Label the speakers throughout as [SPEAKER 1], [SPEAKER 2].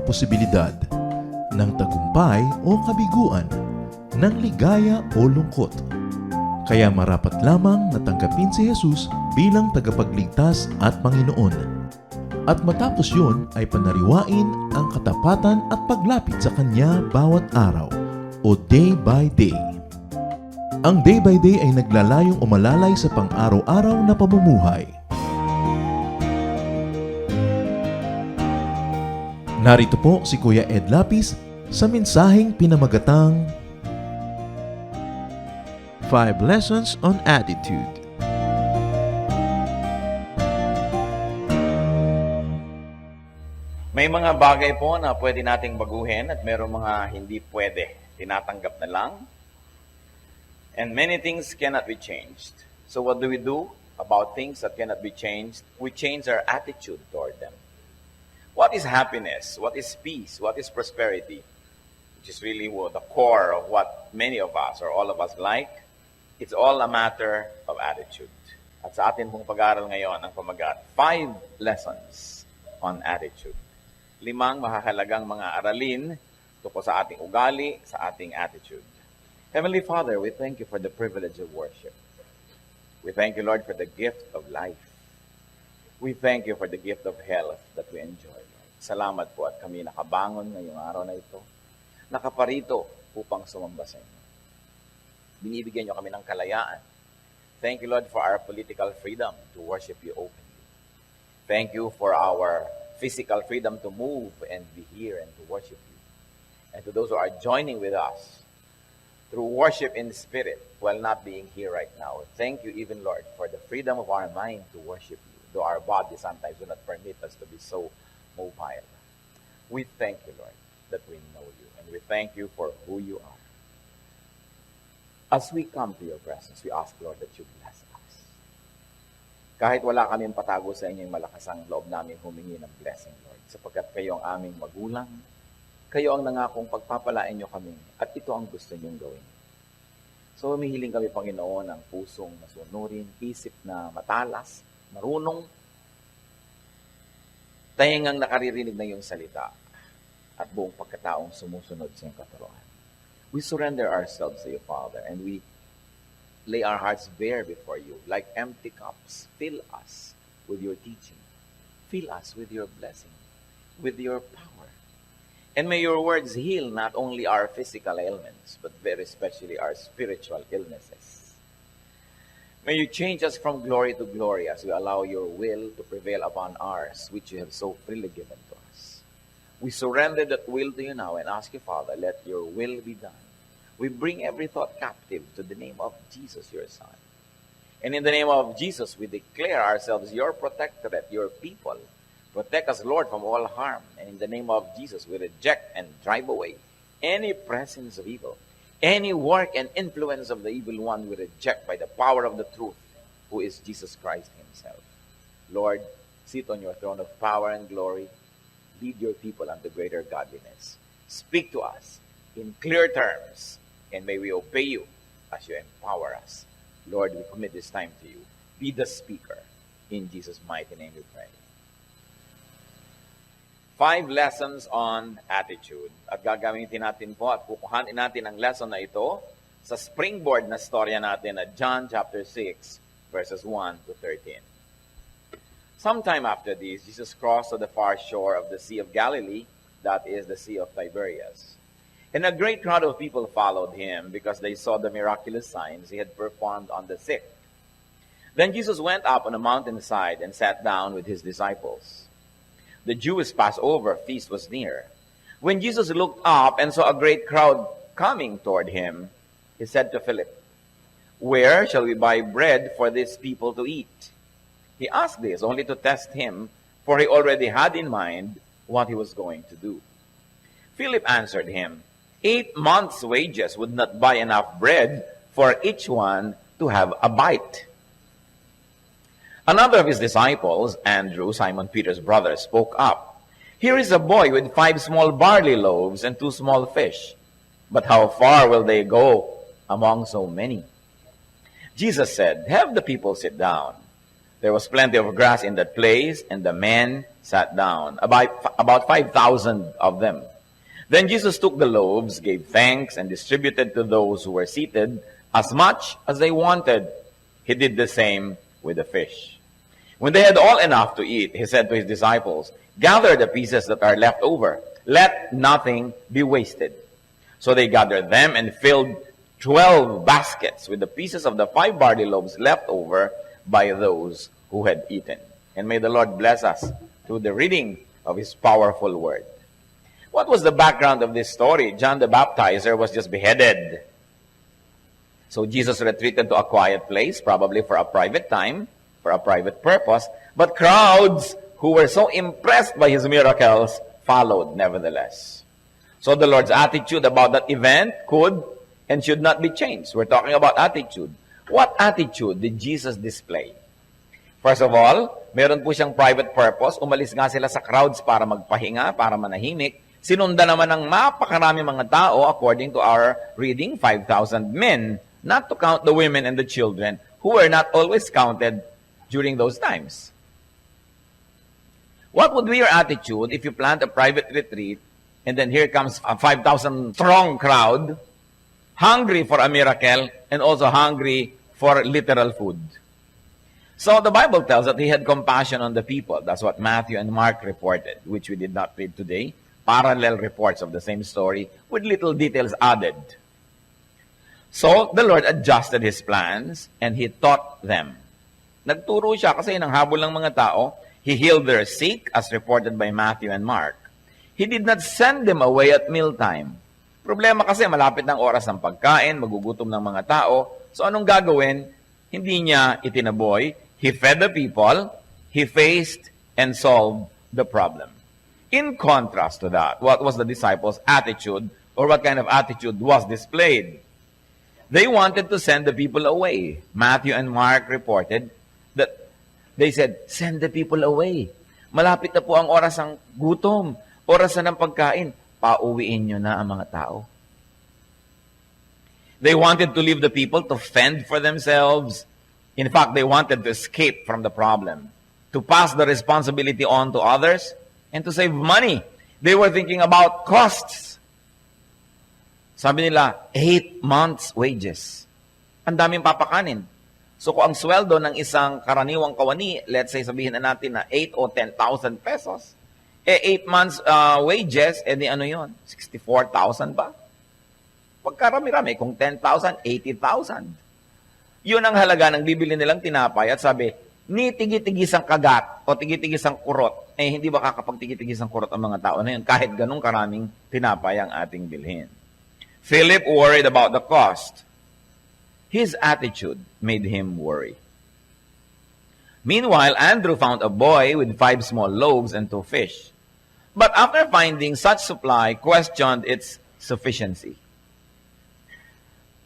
[SPEAKER 1] posibilidad ng tagumpay o kabiguan, ng ligaya o lungkot. Kaya marapat lamang na tanggapin si Jesus bilang tagapagligtas at Panginoon. At matapos yun ay panariwain ang katapatan at paglapit sa Kanya bawat araw o day by day. Ang day by day ay naglalayong umalalay sa pang-araw-araw na pamumuhay. Narito po si Kuya Ed Lapis sa mensaheng pinamagatang 5 Lessons on Attitude.
[SPEAKER 2] May mga bagay po na pwede nating baguhin at merong mga hindi pwede. Tinatanggap na lang. And many things cannot be changed. So what do we do about things that cannot be changed? We change our attitude toward them. What is happiness? What is peace? What is prosperity? Which is really the core of what many of us or all of us like. It's all a matter of attitude. At sa atin pong pag-aaral ngayon ang pamagat, 5 lessons on attitude. 5 mahahalagang mga aralin tungkol sa ating ugali, sa ating attitude. Heavenly Father, we thank you for the privilege of worship. We thank you, Lord, for the gift of life. We thank you for the gift of health that we enjoy. Salamat po at kami nakabangon ngayong araw na ito. Nakaparito upang sumamba sa inyo. Binibigyan niyo kami ng kalayaan. Thank you, Lord, for our political freedom to worship you openly. Thank you for our physical freedom to move and be here and to worship you. And to those who are joining with us through worship in the Spirit while not being here right now, thank you even, Lord, for the freedom of our mind to worship you, though our bodies sometimes do not permit us to be so mobile. We thank you, Lord, that we know you, and we thank you for who you are. As we come to your presence, we ask, Lord, that you bless us. Kahit wala kaming patago sa inyong malakasang loob namin humingi ng blessing, Lord, sapagkat kayo ang aming magulang, kayo ang nangakong pagpapalain nyo kami, at ito ang gusto nyong gawin. So, humihiling kami, Panginoon, ng pusong masunurin, isip na matalas, marunong, tahingang nakaririnig na iyong salita, at buong pagkataong sumusunod sa iyong katuruan. We surrender ourselves to you, Father, and we lay our hearts bare before you, like empty cups. Fill us with your teaching. Fill us with your blessing, with your power. And may your words heal not only our physical ailments, but very especially our spiritual illnesses. May you change us from glory to glory as we allow your will to prevail upon ours, which you have so freely given to us. We surrender that will to you now and ask you, Father, let your will be done. We bring every thought captive to the name of Jesus, your Son. And in the name of Jesus, we declare ourselves your protectorate, your people. Protect us, Lord, from all harm. And in the name of Jesus, we reject and drive away any presence of evil. Any work and influence of the evil one we reject by the power of the truth, who is Jesus Christ himself. Lord, sit on your throne of power and glory. Lead your people unto greater godliness. Speak to us in clear terms, and may we obey you as you empower us. Lord, we commit this time to you. Be the speaker. In Jesus' mighty name we pray. 5 lessons on attitude. At gagamitin natin po at kukuhanin natin ang lesson na ito sa springboard na storya natin at John chapter 6, verses 1 to 13. Sometime after this, Jesus crossed to the far shore of the Sea of Galilee, that is the Sea of Tiberias. And a great crowd of people followed him because they saw the miraculous signs he had performed on the sick. Then Jesus went up on a mountainside and sat down with his disciples. The Jewish Passover feast was near. When Jesus looked up and saw a great crowd coming toward him, he said to Philip, "Where shall we buy bread for these people to eat?" He asked this only to test him, for he already had in mind what he was going to do. Philip answered him, 8 months' wages would not buy enough bread for each one to have a bite. Another of his disciples, Andrew, Simon Peter's brother, spoke up. "Here is a boy with 5 small barley loaves and 2 small fish. But how far will they go among so many?" Jesus said, "Have the people sit down." There was plenty of grass in that place, and the men sat down, about 5,000 of them. Then Jesus took the loaves, gave thanks, and distributed to those who were seated as much as they wanted. He did the same with the fish. When they had all enough to eat, he said to his disciples, "Gather the pieces that are left over. Let nothing be wasted." So they gathered them and filled 12 baskets with the pieces of the 5 barley loaves left over by those who had eaten. And may the Lord bless us through the reading of his powerful word. What was the background of this story? John the Baptizer was just beheaded. So Jesus retreated to a quiet place, probably for a private time, for a private purpose. But crowds who were so impressed by his miracles followed nevertheless. So the Lord's attitude about that event could and should not be changed. We're talking about attitude. What attitude did Jesus display? First of all, meron po siyang private purpose. Umalis nga sila sa crowds para magpahinga, para manahimik. Sinunda naman ng napakarami mga tao, according to our reading, 5,000 men, not to count the women and the children, who were not always counted during those times. What would be your attitude if you plant a private retreat, and then here comes a 5,000 strong crowd, hungry for a miracle, and also hungry for literal food? So the Bible tells that he had compassion on the people. That's what Matthew and Mark reported, which we did not read today. Parallel reports of the same story with little details added. So the Lord adjusted his plans and he taught them. Nagturo siya kasi nang habol ng mga tao. He healed their sick as reported by Matthew and Mark. He did not send them away at mealtime. Problema kasi malapit ng oras ng pagkain, magugutom ng mga tao. So anong gagawin? Hindi niya itinaboy. He fed the people, he faced and solved the problem. In contrast to that, what was the disciples' attitude, or what kind of attitude was displayed? They wanted to send the people away. Matthew and Mark reported that they said, "Send the people away. Malapit na po ang oras ng gutom, oras na ng pagkain. Pauwiin nyo na ang mga tao." They wanted to leave the people to fend for themselves. In fact, they wanted to escape from the problem, to pass the responsibility on to others, and to save money. They were thinking about costs. Sabi nila, 8 months' wages. Ang daming papakanin. So kung ang sweldo ng isang karaniwang kawani, let's say sabihin na natin na 8 o 10,000 pesos, 8 months wages, di ano yun? 64,000 ba? Pagkarami-rami, kung 10,000, 80,000. Yun ang halaga ng bibili nilang tinapay at sabi, ni tigi-tigis ang kagat o tigi-tigis ang kurot, hindi ba kakapag-tigi-tigis ang kurot ang mga tao na yun kahit ganun karaming tinapay ang ating bilhin. Philip worried about the cost. His attitude made him worry. Meanwhile, Andrew found a boy with 5 small loaves and 2 fish. But after finding such supply, questioned its sufficiency.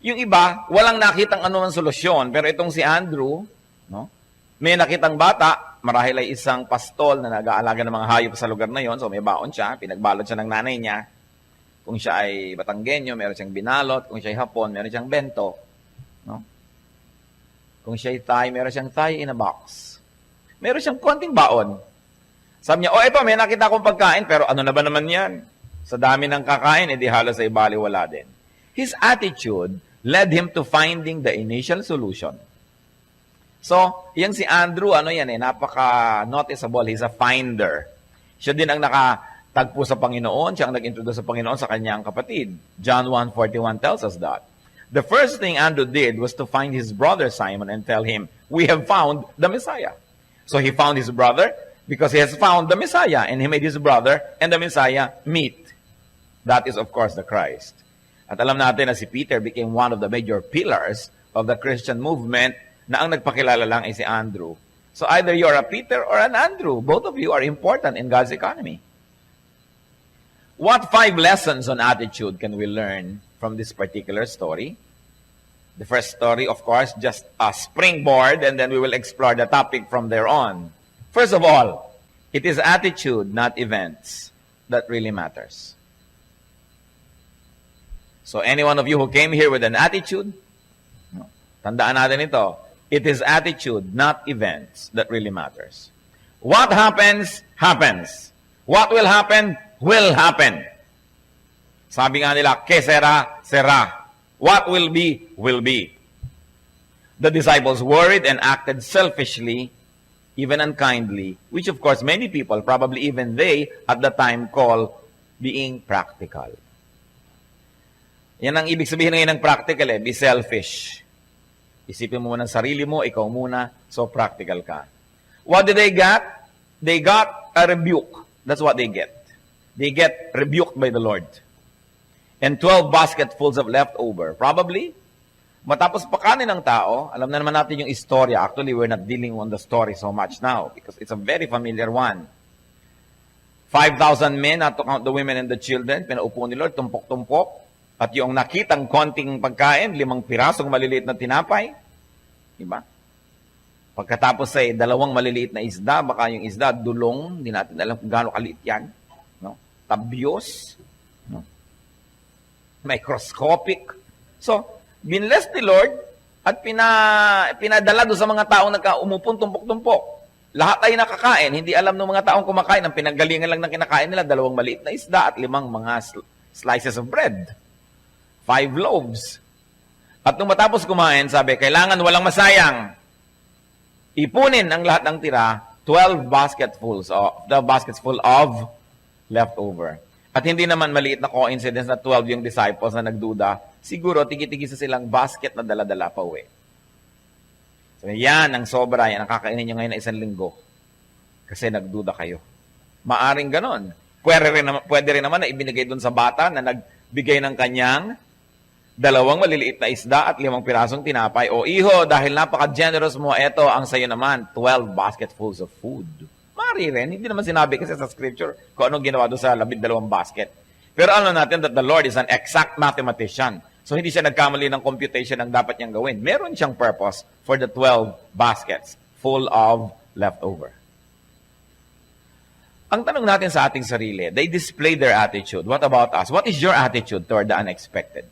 [SPEAKER 2] Yung iba, walang nakitang anumang solusyon. Pero itong si Andrew, no, may nakitang bata, marahil ay isang pastol na nag-aalaga ng mga hayop sa lugar na yon. So may baon siya, pinagbalot siya ng nanay niya. Kung siya ay Batanggenyo, meron siyang binalot. Kung siya ay Hapon, meron siyang bento. No? Kung siya ay Thai, meron siyang Thai in a box. Meron siyang konting baon. Sabi niya, eto, may nakita akong pagkain, pero ano na ba naman yan? Sa dami ng kakain, edi halos ay baliwala din. His attitude led him to finding the initial solution. So, yung si Andrew, napaka-noticeable. He's a finder. Siya din ang nakatagpo sa Panginoon. Siya ang nag-introduce sa Panginoon sa kanyang kapatid. John 1:41 tells us that. The first thing Andrew did was to find his brother Simon and tell him, "We have found the Messiah." So he found his brother because he has found the Messiah. And he made his brother and the Messiah meet. That is, of course, the Christ. At alam natin na si Peter became one of the major pillars of the Christian movement na ang nagpakilala lang ay si Andrew. So either you are a Peter or an Andrew. Both of you are important in God's economy. What 5 lessons on attitude can we learn from this particular story? The first story, of course, just a springboard, and then we will explore the topic from there on. First of all, it is attitude, not events, that really matters. So any one of you who came here with an attitude, tandaan natin ito, It is attitude, not events, that really matters. What happens, happens. What will happen, will happen. Sabi nga nila, que sera, sera. What will be, will be. The disciples worried and acted selfishly, even unkindly, which of course many people, probably even they, at the time call being practical. Yan ang ibig sabihin ngayon ng practical be selfish. Isipin mo muna ang sarili mo, ikaw muna, so practical ka. What did they get? They got a rebuke. That's what they get. They get rebuked by the Lord. And 12 basketfuls of leftover. Probably, matapos pakanin ng tao, alam na naman natin yung istorya. Actually, we're not dealing on the story so much now because it's a very familiar one. 5,000 men, not to count the women and the children, pinaupo ni Lord, tumpok-tumpok. At yung nakitang konting pagkain, 5 pirasong maliliit na tinapay. Diba? Pagkatapos ay 2 maliliit na isda, baka yung isda, dulong, hindi natin alam kung gaano kaliit yan. No? Tabyos. No? Microscopic. So, binless ni Lord at pinadala doon sa mga taong nagkaumupon, tumpok-tumpok. Lahat ay nakakain. Hindi alam ng mga taong kumakain. Ang pinanggalingan lang ng kinakain nila, 2 maliit na isda at 5 mga slices of bread. 5 loaves. At nung matapos kumain, sabi, kailangan walang masayang. Ipunin ang lahat ng tira, 12 baskets full of leftover. At hindi naman maliit na coincidence na 12 yung disciples na nagduda. Siguro, tigi-tigisa silang basket na dala-dala pa uwi. So, yan ang sobra, yan ang kakainin nyo ngayon na 1 linggo. Kasi nagduda kayo. Maaring ganon. Pwede rin naman na ibinigay dun sa bata na nagbigay ng kanyang 2 maliliit na isda at 5 pirasong tinapay. O iho, dahil napaka-generous mo, eto ang sayo naman, 12 basketfuls of food. Mari rin, hindi naman sinabi kasi sa scripture kung anong ginawa doon sa 12 basket. Pero alam natin that the Lord is an exact mathematician. So hindi siya nagkamali ng computation ng dapat niyang gawin. Meron siyang purpose for the 12 baskets full of leftover. Ang tanong natin sa ating sarili, they display their attitude. What about us? What is your attitude toward the unexpected?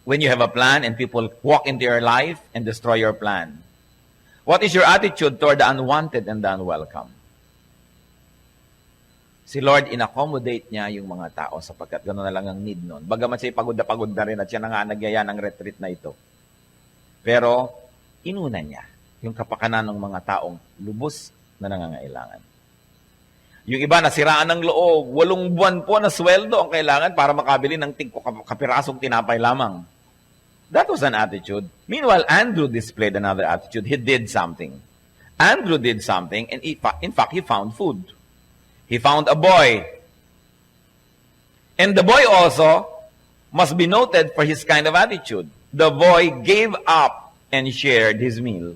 [SPEAKER 2] When you have a plan and people walk into your life and destroy your plan. What is your attitude toward the unwanted and the unwelcome? Si Lord, in-accommodate niya yung mga tao sapagkat gano'n na lang ang need nun. Bagamat siya pagod na rin at siya na nga nagyaya ng retreat na ito. Pero, inuna niya yung kapakanan ng mga taong lubos na nangangailangan. Yung iba, nasiraan ng loob, 8 buwan po na sweldo ang kailangan para makabili ng kapirasong tinapay lamang. That was an attitude. Meanwhile, Andrew displayed another attitude. He did something. Andrew did something, and in fact, he found food. He found a boy. And the boy also must be noted for his kind of attitude. The boy gave up and shared his meal.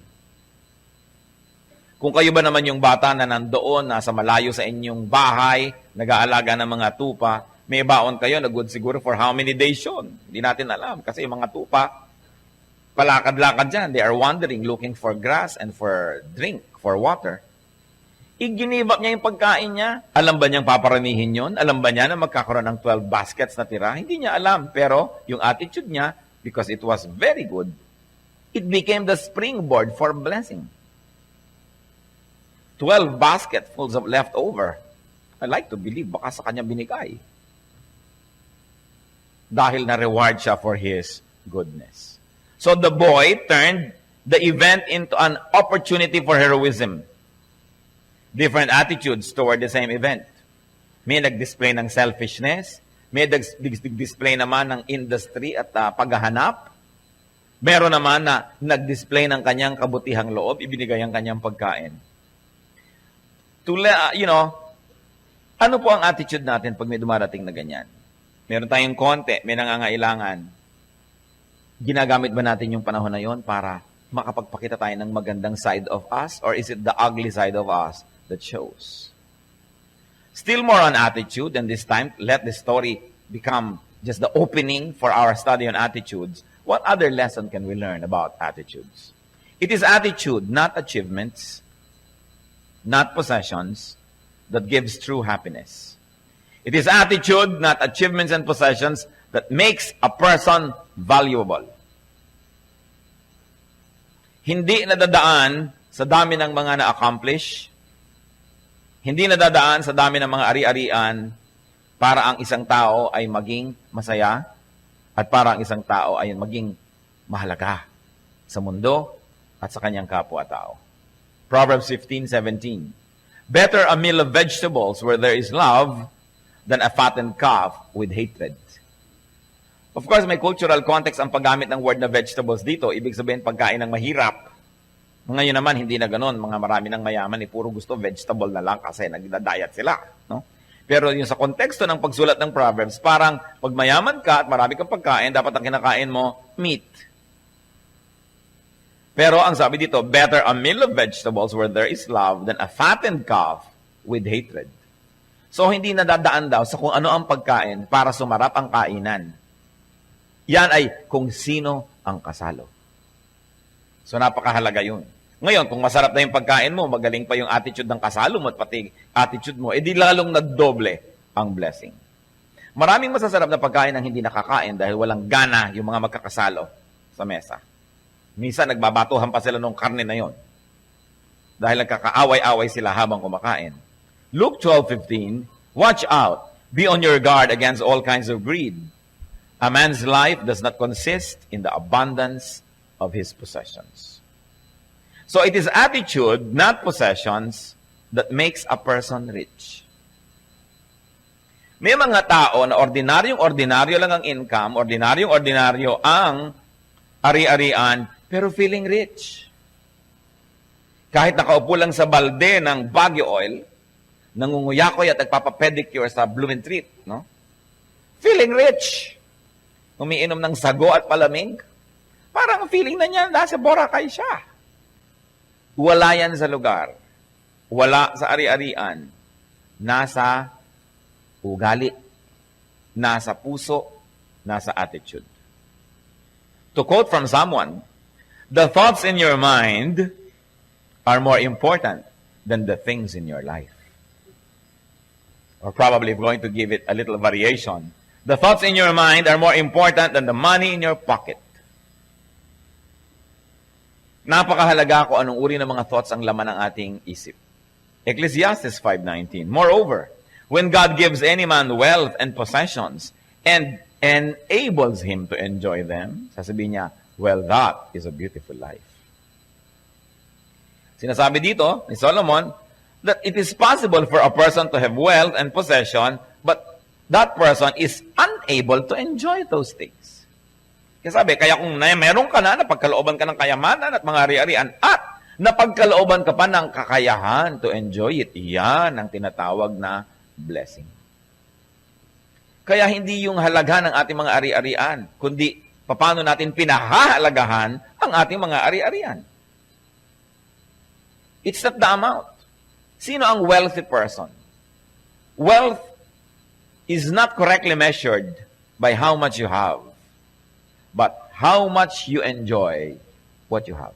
[SPEAKER 2] Kung kayo ba naman yung bata na nandoon, nasa malayo sa inyong bahay, nag-aalaga ng mga tupa, may baon kayo na good siguro for how many days yun? Hindi natin alam. Kasi yung mga tupa, palakad-lakad dyan. They are wandering, looking for grass and for drink, for water. I-give up niya yung pagkain niya. Alam ba niyang paparamihin yun? Alam ba niya na magkakaroon ng 12 baskets na tira? Hindi niya alam. Pero yung attitude niya, because it was very good, it became the springboard for blessing. 12 basketfuls of leftover. I like to believe, baka sa kanya binigay. Dahil na-reward siya for his goodness. So the boy turned the event into an opportunity for heroism. Different attitudes toward the same event. May nag-display ng selfishness, may nag-display naman ng industry at paghahanap. Meron naman na nag-display ng kanyang kabutihang loob, ibinigay ang kanyang pagkain. Ano po ang attitude natin pag may dumarating na ganyan? Meron tayong konti, may nangangailangan. Ginagamit ba natin yung panahon na yon para makapagpakita tayo ng magandang side of us? Or is it the ugly side of us that shows? Still more on attitude, and this time, let the story become just the opening for our study on attitudes. What other lesson can we learn about attitudes? It is attitude, not achievements, not possessions, that gives true happiness. It is attitude, not achievements and possessions, that makes a person valuable. Hindi nadadaan sa dami ng mga na-accomplish. Hindi nadadaan sa dami ng mga ari-arian para ang isang tao ay maging masaya at para ang isang tao ay maging mahalaga sa mundo at sa kanyang kapwa-tao. Proverbs 15:17. Better a meal of vegetables where there is love than a fattened calf with hatred. Of course, may cultural context ang paggamit ng word na vegetables dito. Ibig sabihin, pagkain ng mahirap. Ngayon naman, hindi na ganun. Mga marami ng mayaman, puro gusto vegetable na lang kasi nagda-diet sila. No? Pero yung sa konteksto ng pagsulat ng Proverbs, parang pag mayaman ka at marami kang pagkain, dapat ang kinakain mo, meat. Pero ang sabi dito, better a meal of vegetables where there is love than a fattened calf with hatred. So, hindi nadadaan daw sa kung ano ang pagkain para sumarap ang kainan. Yan ay kung sino ang kasalo. So, napakahalaga yun. Ngayon, kung masarap na yung pagkain mo, magaling pa yung attitude ng kasalo mo at pati attitude mo, edi lalong nagdoble ang blessing. Maraming masasarap na pagkain ang hindi nakakain dahil walang gana yung mga magkakasalo sa mesa. Minsan, nagbabatuhan pa sila ng karne na yon dahil nagkakaaway-away sila habang kumakain. Luke 12:15, watch out, be on your guard against all kinds of greed. A man's life does not consist in the abundance of his possessions. So it is attitude, not possessions, that makes a person rich. May mga tao na ordinaryong-ordinaryo lang ang income, ordinaryong-ordinaryo ang ari-arian, pero feeling rich. Kahit nakaupo lang sa balde ng Baguio Oil, nangunguyakoy at nagpapapedicure sa Blumentritt, no? Feeling rich. Umiinom ng sago at palamig. Parang feeling na niya, nasa Boracay siya. Wala yan sa lugar. Wala sa ari-arian. Nasa ugali. Nasa puso. Nasa attitude. To quote from someone, the thoughts in your mind are more important than the things in your life. Or probably going to give it a little variation. The thoughts in your mind are more important than the money in your pocket. Napakahalaga kung anong uri ng mga thoughts ang laman ng ating isip. Ecclesiastes 5:19. Moreover, when God gives any man wealth and possessions and enables him to enjoy them, sasabihin niya, well, that is a beautiful life. Sinasabi dito ni Solomon that it is possible for a person to have wealth and possession, but that person is unable to enjoy those things. Kasi sabi, kaya kung meron ka na, napagkalooban ka ng kayamanan at mga ari-arian, at napagkalooban ka pa ng kakayahan to enjoy it, iyan ang tinatawag na blessing. Kaya hindi yung halagahan ng ating mga ari-arian, kundi paano natin pinahahalagahan ang ating mga ari-arian. It's not the amount. Sino ang wealthy person? Wealth is not correctly measured by how much you have, but how much you enjoy what you have.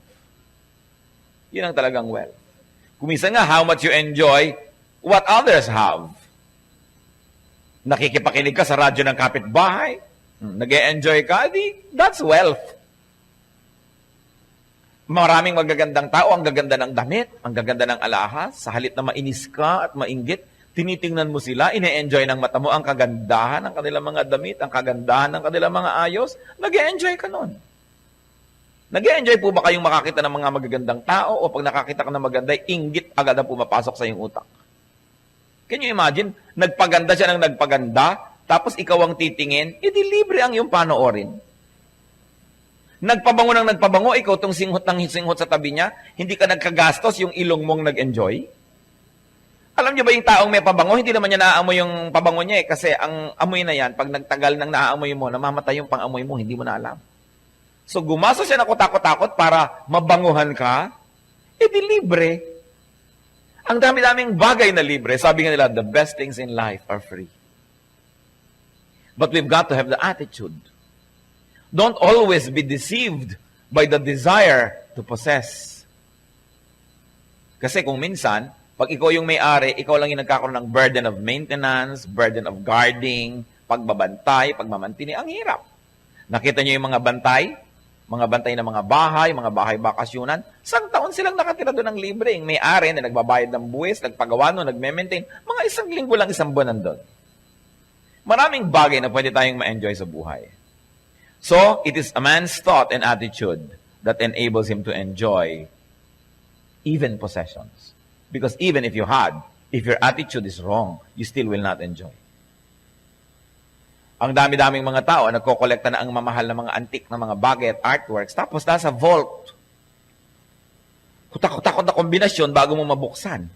[SPEAKER 2] Yun ang talagang wealth. Kuminsan nga, how much you enjoy what others have. Nakikipakinig ka sa radyo ng kapitbahay, nag-e-enjoy ka, that's wealth. Maraming magagandang tao, ang gaganda ng damit, ang gaganda ng alahas, sa halip na mainis ka at mainggit, tinitingnan mo sila, ine-enjoy ng mata mo ang kagandahan ng kanilang mga damit, ang kagandahan ng kanilang mga ayos, nag-e-enjoy ka nun. Nag-e-enjoy po ba kayong makakita ng mga magagandang tao o pag nakakita ka ng maganda, inggit agad ang pumapasok sa iyong utak? Can you imagine? Nagpaganda siya ng nagpaganda, tapos ikaw ang titingin, edi libre ang iyong panoorin. Nagpabango ng nagpabango, ikaw itong singhot ng singhot sa tabi niya, hindi ka nagkagastos, yung ilong mong nag-enjoy. Alam niyo ba yung taong may pabango, hindi naman niya naaamoy yung pabango niya kasi ang amoy na yan, pag nagtagal ng naaamoy mo, namamatay yung pang-amoy mo, hindi mo na alam. So gumasto siya na kutakot-takot para mabanguhan ka, edi libre. Ang dami-daming bagay na libre. Sabi nga nila, the best things in life are free. But we've got to have the attitude. Don't always be deceived by the desire to possess. Kasi kung minsan, pag ikaw yung may-ari, ikaw lang yung nagkakaroon ng burden of maintenance, burden of guarding, pagbabantay, pagmamantini, ang hirap. Nakita niyo yung mga bantay? mga bantay ng mga bahay bakasyunan. Isang taon silang nakatira doon ng libre. Yung may-ari na nagbabayad ng buwis, nagpagawa nun, nagme-maintain. Mga isang linggo lang, isang buwan nandun. Maraming bagay na pwede tayong ma-enjoy sa buhay. So, it is a man's thought and attitude that enables him to enjoy even possessions. Because even if your attitude is wrong, you still will not enjoy. Ang dami-daming mga tao nagkokolekta na ang mamahal na mga antique na mga bagay at artworks, tapos nasa vault. Kutak-kutak na kombinasyon bago mo mabuksan.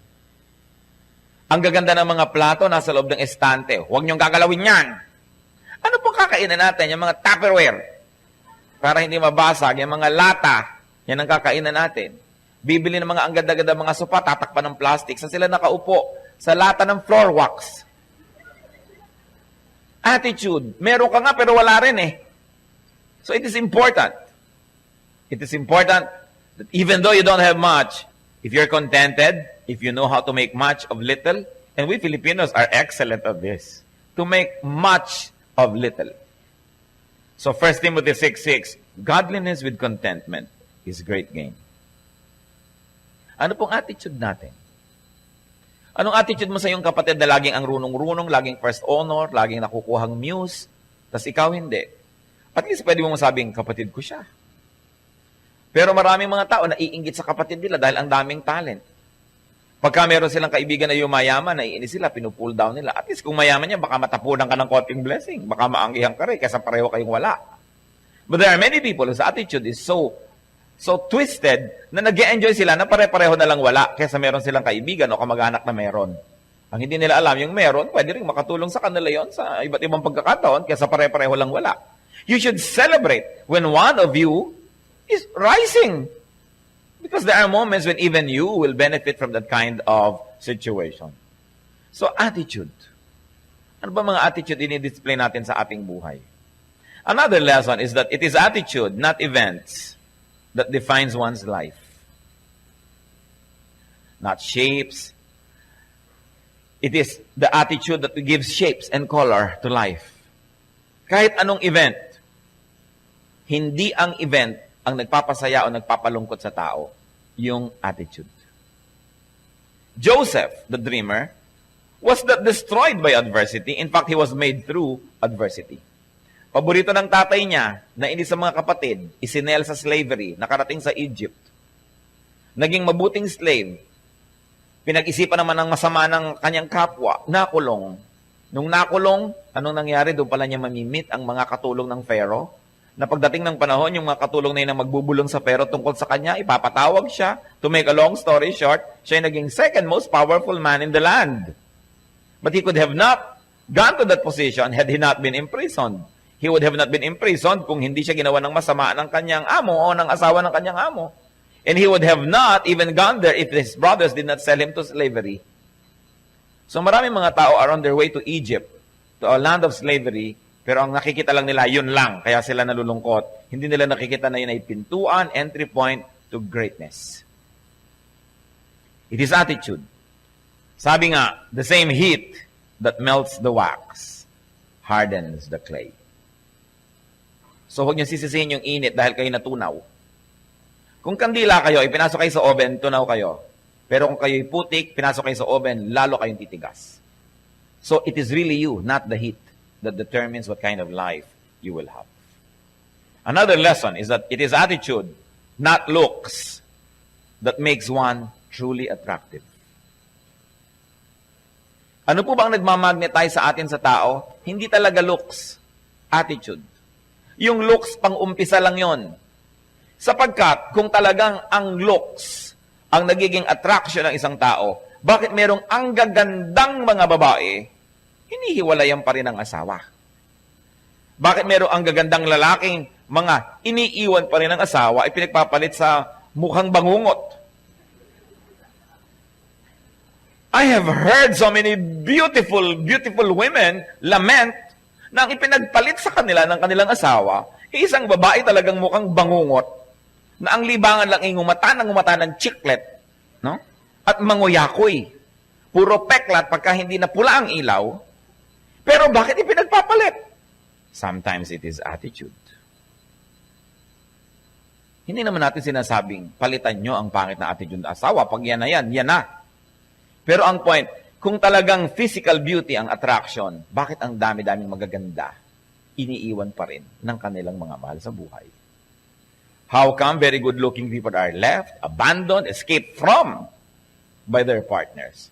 [SPEAKER 2] Ang gaganda ng mga plato nasa loob ng estante. Huwag niyong gagalawin yan. Ano pong kakainan natin? Yung mga Tupperware. Para hindi mabasag. Yung mga lata. Yan ang kakainan natin. Bibili ng mga ang ganda-ganda mga sopa, tatakpan ng plastic. Saan sila nakaupo? Sa lata ng floor wax. Attitude. Meron ka nga pero wala rin eh. So it is important. It is important that even though you don't have much, if you're contented, if you know how to make much of little, and we Filipinos are excellent at this, to make much of little. So 1 Timothy 6:6, godliness with contentment is great gain. Ano pong attitude natin? Anong attitude mo sa iyong kapatid na laging ang runong-runong, laging first honor, laging nakukuhang muse, tas ikaw hindi? At least pwede mo masabing, kapatid ko siya. Pero maraming mga tao naiinggit sa kapatid nila dahil ang daming talent. Pagka meron silang kaibigan na yumayaman, naiinis sila, pinupull down nila. At least kung mayaman niya, baka matapunan ka ng konting blessing. Baka maanggihan ka rin, kaysa pareho kayong wala. But there are many people whose attitude is so twisted na nag-e-enjoy sila na pare-pareho na lang wala kaysa meron silang kaibigan o kamag-anak na meron. Ang hindi nila alam, yung meron, pwede rin makatulong sa kanila yon sa iba't ibang pagkakataon kaysa pare-pareho lang wala. You should celebrate when one of you is rising. Because there are moments when even you will benefit from that kind of situation. So, attitude. Ano ba mga attitude ini-display natin sa ating buhay? Another lesson is that it is attitude, not events, that defines one's life. Not shapes. It is the attitude that gives shapes and color to life. Kahit anong event, hindi ang event ang nagpapasaya o nagpapalungkot sa tao, yung attitude. Joseph, the dreamer, was not destroyed by adversity. In fact, he was made through adversity. Paborito ng tatay niya, na ini sa mga kapatid, isinel sa slavery, nakarating sa Egypt. Naging mabuting slave. Pinag-isipan naman ng masama ng kanyang kapwa, nakulong. Nung nakulong, anong nangyari? Doon pala niya mamimit ang mga katulong ng Pharaoh. Na pagdating ng panahon, yung mga katulong na yun ang magbubulong sa Pharaoh tungkol sa kanya, ipapatawag siya. To make a long story short, siya yung naging second most powerful man in the land. But he could have not gone to that position had he not been imprisoned. He would have not been imprisoned kung hindi siya ginawa ng masama ng kanyang amo o ng asawa ng kanyang amo. And he would have not even gone there if his brothers did not sell him to slavery. So maraming mga tao are on their way to Egypt, to a land of slavery, pero ang nakikita lang nila, yun lang. Kaya sila nalulungkot. Hindi nila nakikita na yun ay pintuan, entry point to greatness. It is attitude. Sabi nga, the same heat that melts the wax hardens the clay. So huwag niyo sisisihin yung init dahil kayo natunaw. Kung kandila kayo, ipinasok kayo sa oven, tunaw kayo. Pero kung kayo'y putik, pinasok kayo sa oven, lalo kayong titigas. So it is really you, not the heat, that determines what kind of life you will have. Another lesson is that it is attitude, not looks, that makes one truly attractive. Ano po ba ang nagmamagnetize sa atin sa tao? Hindi talaga looks, attitude. Yung looks, pang-umpisa lang yon. Sapagkat, kung talagang ang looks ang nagiging attraction ng isang tao, bakit merong ang gagandang mga babae, hinihiwalayan pa rin ang asawa? Bakit merong ang gagandang lalaking mga iniiwan pa rin ang asawa ay pinagpapalit sa mukhang bangungot? I have heard so many beautiful women lament na ang ipinagpalit sa kanila ng kanilang asawa, isang babae talagang mukhang bangungot, na ang libangan lang ay ngumata ng chiclet, no? At manguyakoy. Puro peklat pagka hindi na pula ang ilaw. Pero bakit ipinagpapalit? Sometimes it is attitude. Hindi naman natin sinasabing, palitan nyo ang pangit na attitude ng asawa. Pag yan na yan, yan na. Pero ang point, kung talagang physical beauty ang attraction, bakit ang dami-daming magaganda, iniiwan pa rin ng kanilang mga mahal sa buhay? How come very good-looking people are left, abandoned, escaped from by their partners?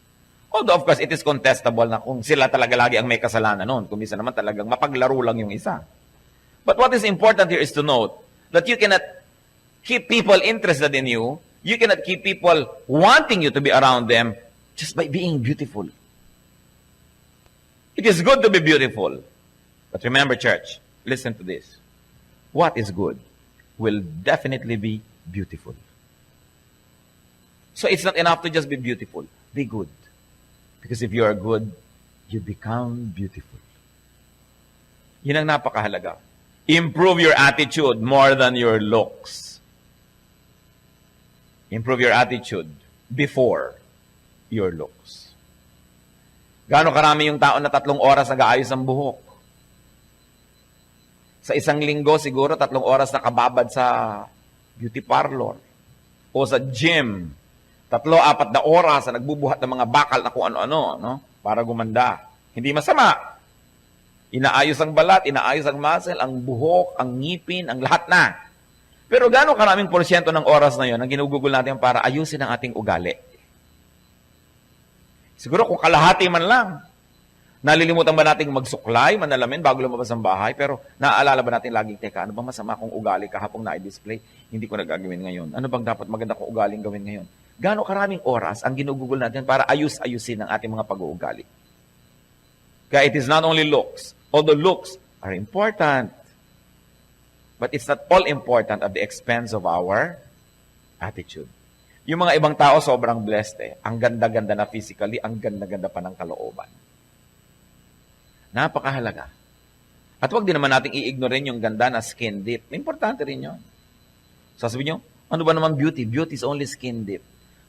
[SPEAKER 2] Although, of course, it is contestable na kung sila talaga lagi ang may kasalanan noon. Kung minsan naman talagang mapaglaro lang yung isa. But what is important here is to note that you cannot keep people interested in you. You cannot keep people wanting you to be around them just by being beautiful. It is good to be beautiful. But remember, church, listen to this. What is good will definitely be beautiful. So it's not enough to just be beautiful. Be good. Because if you are good, you become beautiful. Yun ang napakahalaga. Improve your attitude more than your looks. Improve your attitude before your looks. Gaano karami yung tao na 3 oras nag-aayos ang buhok? Sa isang linggo, siguro 3 oras nakababad sa beauty parlor o sa gym. 3-4 na oras na nagbubuhat ng mga bakal na kung ano-ano, no? Para gumanda. Hindi masama. Inaayos ang balat, inaayos ang muscle, ang buhok, ang ngipin, ang lahat na. Pero gaano karaming porsyento ng oras na yon ang ginugugol natin para ayusin ang ating ugali? Siguro kung kalahati man lang. Nalilimutan ba nating magsuklay, manalamin bago lumabas ang bahay? Pero naaalala ba natin laging, teka, ano bang masama kung ugali kahapong na-display? Hindi ko nagagawin ngayon. Ano bang dapat maganda kong ugaling gawin ngayon? Gaano karaming oras ang ginugugol natin para ayus-ayusin ang ating mga pag-uugali? Kaya it is not only looks. Although looks are important, but it's not all important at the expense of our attitude. Yung mga ibang tao sobrang blessed eh. Ang ganda-ganda na physically, ang ganda-ganda pa ng kalooban. Napakahalaga. At huwag din naman natin i-ignorin yung ganda na skin deep. Importante rin yun. Sasabihin nyo, ano ba naman beauty? Beauty is only skin deep.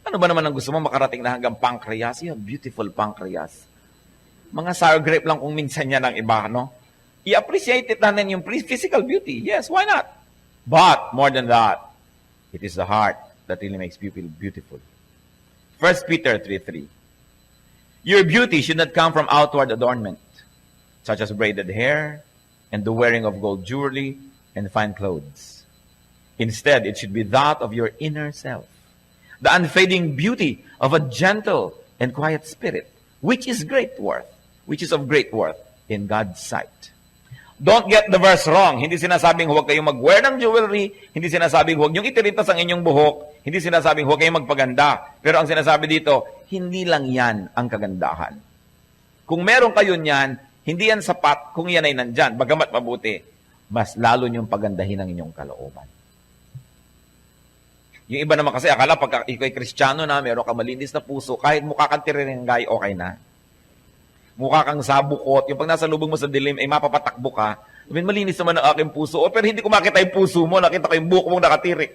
[SPEAKER 2] Ano ba naman ang gusto mo makarating na hanggang pancreas? You have beautiful pancreas. Mga sour grape lang kung minsan yan ang iba, no? I-appreciate it natin yung physical beauty. Yes, why not? But, more than that, it is the heart that really makes people beautiful. 1 Peter 3:3. Your beauty should not come from outward adornment, such as braided hair and the wearing of gold jewelry and fine clothes. Instead, it should be that of your inner self, the unfading beauty of a gentle and quiet spirit, which is of great worth in God's sight. Don't get the verse wrong. Hindi sinasabing huwag kayong mag-wear ng jewelry, hindi sinasabing huwag niyong itiritas ang inyong buhok, hindi sinasabing huwag kayong magpaganda. Pero ang sinasabi dito, hindi lang yan ang kagandahan. Kung meron kayo niyan, hindi yan sapat kung yan ay nandyan. Bagamat mabuti, mas lalo niyong pagandahin ang inyong kalooban. Yung iba naman kasi, akala pag ikaw ay Kristiyano na, meron ka malinis na puso, kahit mukha kang tirirenggay, okay na. Mukha kang sabukot, yung pag nasa lubong mo sa dilim, ay mapapatakbo ka. Sabihin, malinis naman ang aking puso. O, pero hindi ko makita yung puso mo, nakita ko yung buhok mong nakatirik.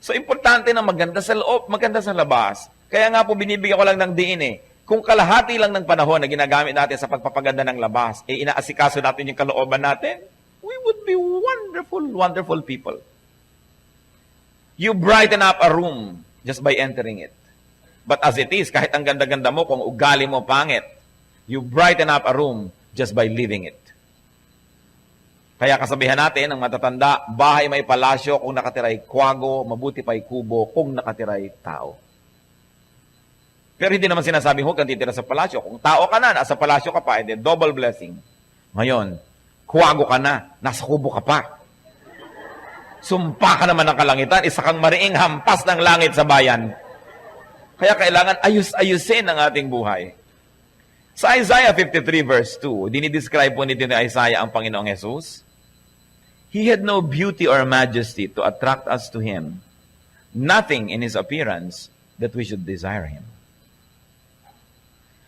[SPEAKER 2] So, importante na maganda sa loob, maganda sa labas. Kaya nga po, binibigyan ko lang ng diin eh. Kung kalahati lang ng panahon na ginagamit natin sa pagpapaganda ng labas, eh inaasikaso natin yung kalooban natin, we would be wonderful, wonderful people. You brighten up a room just by entering it. But as it is, kahit ang ganda-ganda mo, kung ugali mo pangit, you brighten up a room just by living it. Kaya kasabihan natin, ang matatanda, bahay may palasyo kung nakatiray kwago, mabuti pa'y kubo kung nakatiray tao. Pero hindi naman sinasabing huwag kang titira sa palasyo. Kung tao ka na, nasa palasyo ka pa, edi double blessing. Ngayon, kwago ka na, nasa kubo ka pa. Sumpa ka naman ng kalangitan, isa kang mariing hampas ng langit sa bayan. Kaya kailangan ayus-ayusin ang ating buhay. Sa Isaiah 53 verse 2, dinidescribe po nito ni Isaiah ang Panginoong Jesus. He had no beauty or majesty to attract us to Him. Nothing in His appearance that we should desire Him.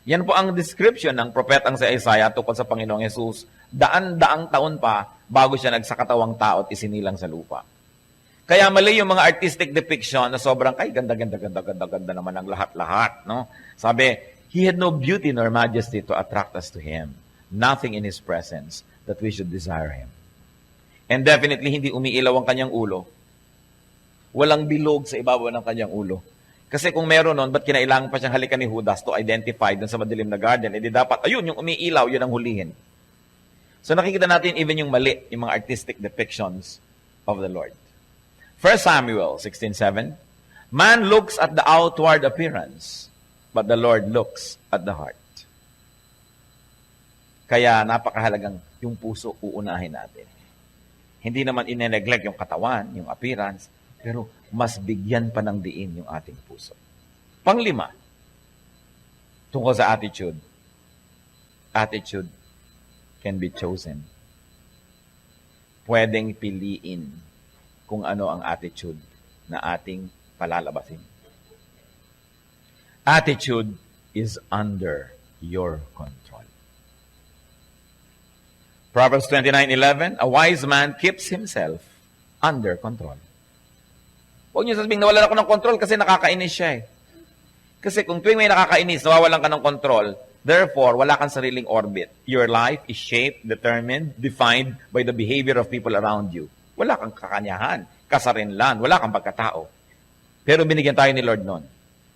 [SPEAKER 2] Yan po ang description ng propetang si Isaiah tungkol sa Panginoong Jesus. Daan-daang taon pa bago siya nagsakatawang tao at isinilang sa lupa. Kaya mali yung mga artistic depiction na sobrang, ay, ganda naman ang lahat-lahat, no? Sabi, He had no beauty nor majesty to attract us to Him. Nothing in His presence that we should desire Him. And definitely, hindi umiilaw ang kanyang ulo. Walang bilog sa ibabaw ng kanyang ulo. Kasi kung meron nun, ba't kinailangan pa siyang halikan ni Judas to identify dun sa madilim na garden? Eh di dapat, ayun, yung umiilaw, yun ang hulihin. So nakikita natin even yung mali, yung mga artistic depictions of the Lord. 1 Samuel 16:7, man looks at the outward appearance, but the Lord looks at the heart. Kaya napakahalagang yung puso uunahin natin. Hindi naman ine-neglect yung katawan, yung appearance, pero mas bigyan pa ng diin yung ating puso. Panglima, tungkol sa attitude. Attitude can be chosen. Pwedeng piliin kung ano ang attitude na ating palalabasin. Attitude is under your control. Proverbs 29:11, a wise man keeps himself under control. Huwag niyo sabihin, nawalan ako ng control kasi nakakainis siya eh. Kasi kung tuwing may nakakainis, nawawalan ka ng control, therefore, wala kang sariling orbit. Your life is shaped, determined, defined by the behavior of people around you. Wala kang kakanyahan, kasarinlan, wala kang pagkatao. Pero binigyan tayo ni Lord noon.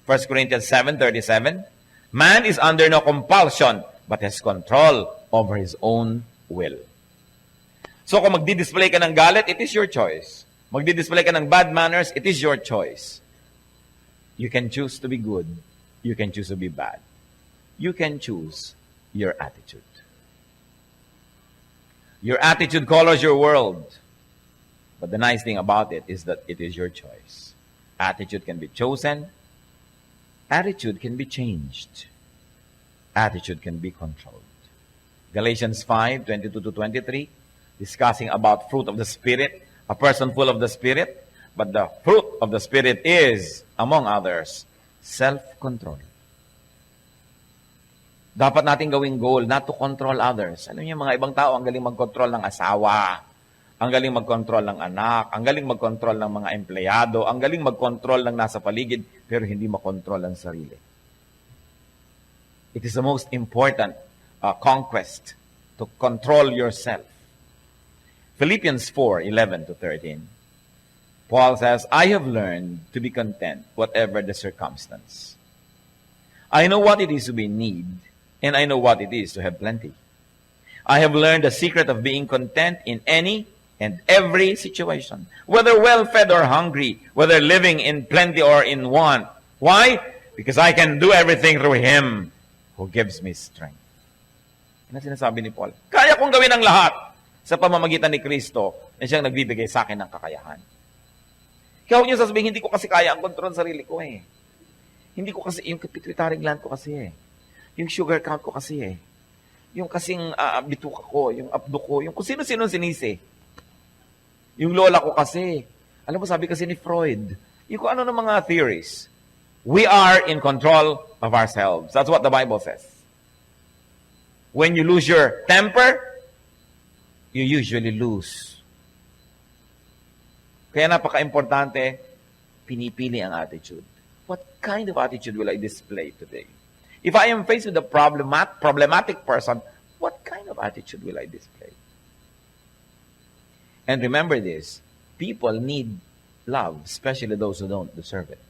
[SPEAKER 2] 1 Corinthians 7:37, man is under no compulsion, but has control over his own will. So kung magdi-display ka ng galit, it is your choice. Magdi-display ka ng bad manners, it is your choice. You can choose to be good. You can choose to be bad. You can choose your attitude. Your attitude colors your world. But the nice thing about it is that it is your choice. Attitude can be chosen. Attitude can be changed. Attitude can be controlled. Galatians 5:22-23, discussing about fruit of the Spirit, a person full of the Spirit, but the fruit of the Spirit is, among others, self-control. Dapat natin gawing goal not to control others. Alam niyo, mga ibang tao, ang galing mag-control ng asawa, ang galing mag-control ng anak, ang galing mag-control ng mga empleyado, ang galing mag-control ng nasa paligid, pero hindi makontrol ang sarili. It is the most important conquest to control yourself. Philippians 4:11-13. Paul says, I have learned to be content whatever the circumstance. I know what it is to be in need, and I know what it is to have plenty. I have learned the secret of being content in any and every situation, whether well-fed or hungry, whether living in plenty or in want. Why? Because I can do everything through Him who gives me strength. Ano sinasabi ni Paul? Kaya kong gawin ang lahat sa pamamagitan ni Kristo na siyang nagbibigay sa akin ng kakayahan. Kaya huwag niyo sasabihin, hindi ko kasi kaya ang kontrol ng sarili ko eh. Hindi ko kasi, yung pituitary gland ko kasi eh. Yung sugar count ko kasi eh. Yung kasing bituka ko, yung abdo ko, yung kung sino-sino sinisi. Yung lola ko kasi. Alam mo, sabi kasi ni Freud, yung kung ano ng mga theories, we are in control of ourselves. That's what the Bible says. When you lose your temper, you usually lose. Kaya napaka-importante, pinipili ang attitude. What kind of attitude will I display today? If I am faced with a problematic person, what kind of attitude will I display? And remember this, people need love, especially those who don't deserve it.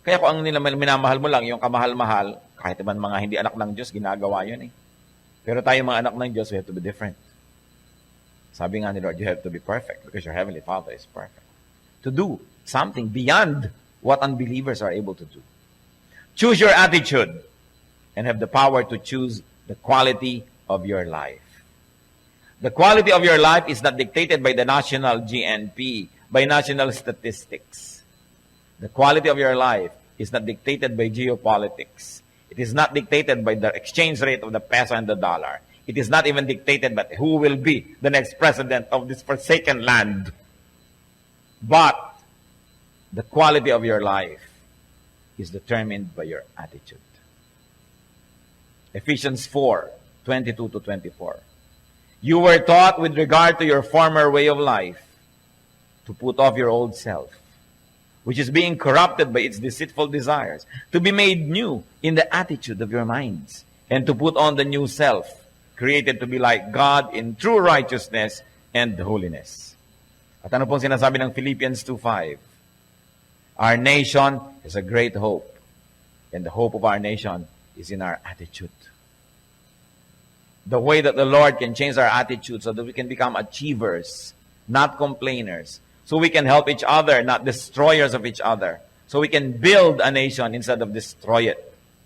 [SPEAKER 2] Kaya kung ang minamahal mo lang, yung kamahal-mahal, kahit naman mga hindi anak ng Diyos, ginagawa yun eh. Pero tayo mga anak ng Diyos, we have to be different. Sabi nga ni Lord, you have to be perfect because your Heavenly Father is perfect. To do something beyond what unbelievers are able to do. Choose your attitude and have the power to choose the quality of your life. The quality of your life is not dictated by the national GNP, by national statistics. The quality of your life is not dictated by geopolitics. It is not dictated by the exchange rate of the peso and the dollar. It is not even dictated by who will be the next president of this forsaken land. But the quality of your life is determined by your attitude. Ephesians 4:22-24. You were taught with regard to your former way of life to put off your old self, which is being corrupted by its deceitful desires, to be made new in the attitude of your minds, and to put on the new self, created to be like God in true righteousness and holiness. At ano pong sinasabi ng Philippians 2:5? Our nation is a great hope. And the hope of our nation is in our attitude. The way that the Lord can change our attitude so that we can become achievers, not complainers. So we can help each other, not destroyers of each other. So we can build a nation instead of destroy it.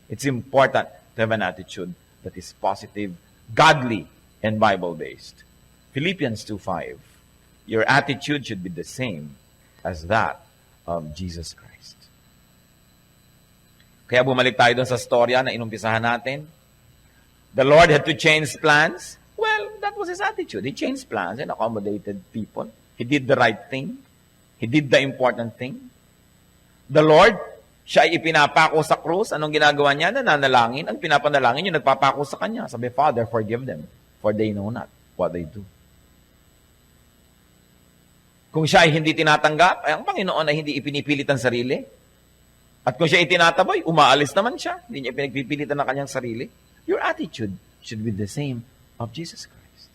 [SPEAKER 2] It's important to have an attitude that is positive, godly, and Bible-based. Philippians 2:5. Your attitude should be the same as that of Jesus Christ. Kaya bumalik tayo dun sa storya na inumpisahan natin. The Lord had to change plans. Well, that was his attitude. He changed plans and accommodated people. He did the right thing. He did the important thing. The Lord, siya ay ipinapako sa krus. Anong ginagawa niya? Nananalangin. Ang pinapanalangin yung nagpapako sa kanya. Sabi, Father, forgive them, for they know not what they do. Kung siya ay hindi tinatanggap, ay ang Panginoon ay hindi ipinipilit ang sarili. At kung siya ay tinataboy, umaalis naman siya. Hindi niya pinagpipilitan ng kanyang sarili. Your attitude should be the same of Jesus Christ.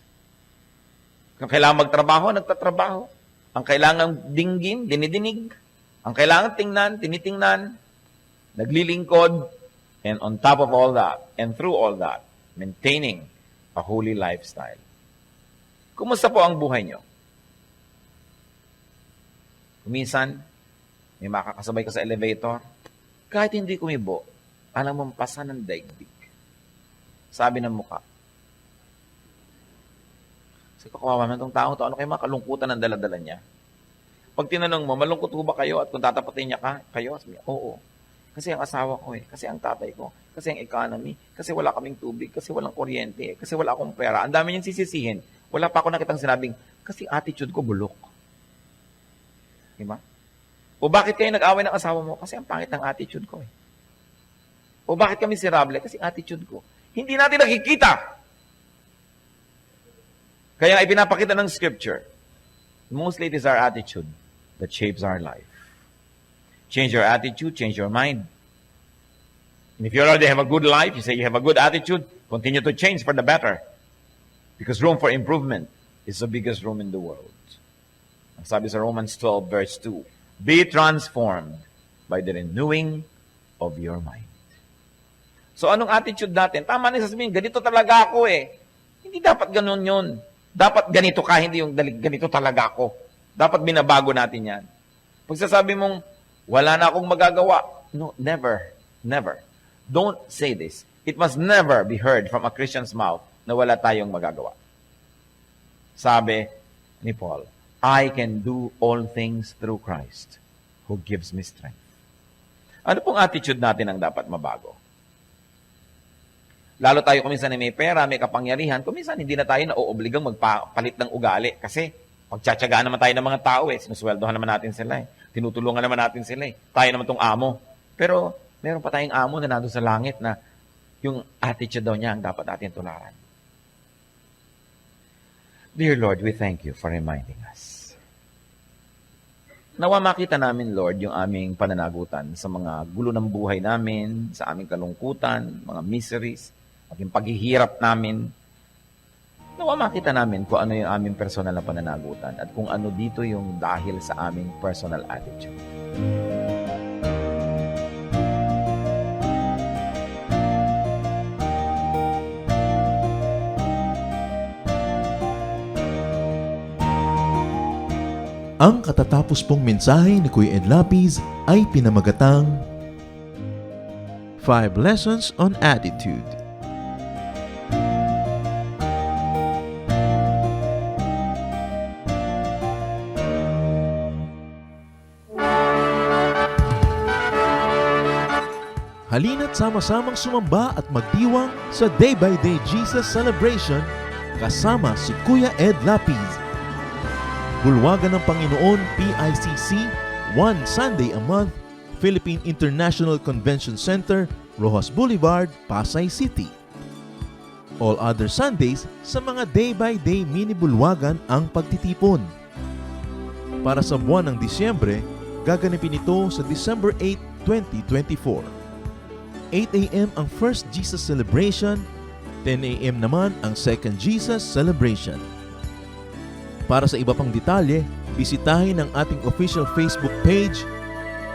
[SPEAKER 2] Kung kailangan magtrabaho, nagtatrabaho. Ang kailangan dinggin, dinidinig. Ang kailangan tingnan, tinitingnan. Naglilingkod. And on top of all that, and through all that, maintaining a holy lifestyle. Kumusta po ang buhay niyo? Minsan, may makakasabay ka sa elevator, kahit hindi kumibo, alam mong pasa ng daigdig. Sabi ng mukha. Kasi kawawa man itong tao to, ano kayo mga kalungkutan ng daladala niya? Pag tinanong mo, malungkot ba kayo at kung tatapatin niya kayo, sabi niya, oo. Kasi ang asawa ko kasi ang tatay ko, kasi ang economy, kasi wala kaming tubig, kasi walang kuryente, kasi wala akong pera. Ang dami niyang sisisihin. Wala pa ako nakitang sinabing, kasi attitude ko bulok. Diba? O bakit kayo nag-away ng asawa mo? Kasi ang pangit ng attitude ko O bakit kami miserable? Kasi attitude ko. Hindi natin nakikita. Kaya ipinapakita ng scripture, mostly it is our attitude that shapes our life. Change your attitude, change your mind. And if you already have a good life, you say you have a good attitude, continue to change for the better. Because room for improvement is the biggest room in the world. Ang sabi sa Romans 12 verse 2, be transformed by the renewing of your mind. So anong attitude natin? Tama na sasabihin, ganito talaga ako Hindi dapat ganun yun. Dapat ganito ka, hindi yung ganito talaga ako. Dapat binabago natin yan. Pag sasabi mong, wala na akong magagawa. No, never, never. Don't say this. It must never be heard from a Christian's mouth na wala tayong magagawa. Sabi ni Paul, I can do all things through Christ who gives me strength. Ano pong attitude natin ang dapat mabago? Lalo tayo kuminsan na may pera, may kapangyarihan, kuminsan hindi na tayo nauobligang magpalit ng ugali kasi pagtsatsagaan naman tayo ng mga tao sinusweldohan naman natin sila tinutulungan naman natin sila Tayo naman tong amo. Pero meron pa tayong amo na nandun sa langit na yung attitude daw niya ang dapat natin tularan. Dear Lord, we thank you for reminding us. Nawa makita namin, Lord, yung aming pananagutan sa mga gulo ng buhay namin, sa aming kalungkutan, mga miseries, maging paghihirap namin. Nawa makita namin kung ano yung aming personal na pananagutan at kung ano dito yung dahil sa aming personal attitude.
[SPEAKER 1] Ang katatapos pong mensahe ni Kuya Ed Lapiz ay pinamagatang 5 Lessons on Attitude. Halina't sama-samang sumamba at magdiwang sa Day by Day Jesus Celebration kasama si Kuya Ed Lapiz. Bulwagan ng Panginoon PICC, one Sunday a month, Philippine International Convention Center, Rojas Boulevard, Pasay City. All other Sundays sa mga day-by-day mini-bulwagan ang pagtitipon. Para sa buwan ng Disyembre, gaganapin ito sa December 8, 2024. 8 a.m. ang First Jesus Celebration, 10 a.m. naman ang Second Jesus Celebration. para sa iba pang detalye, bisitahin ang ating official Facebook page,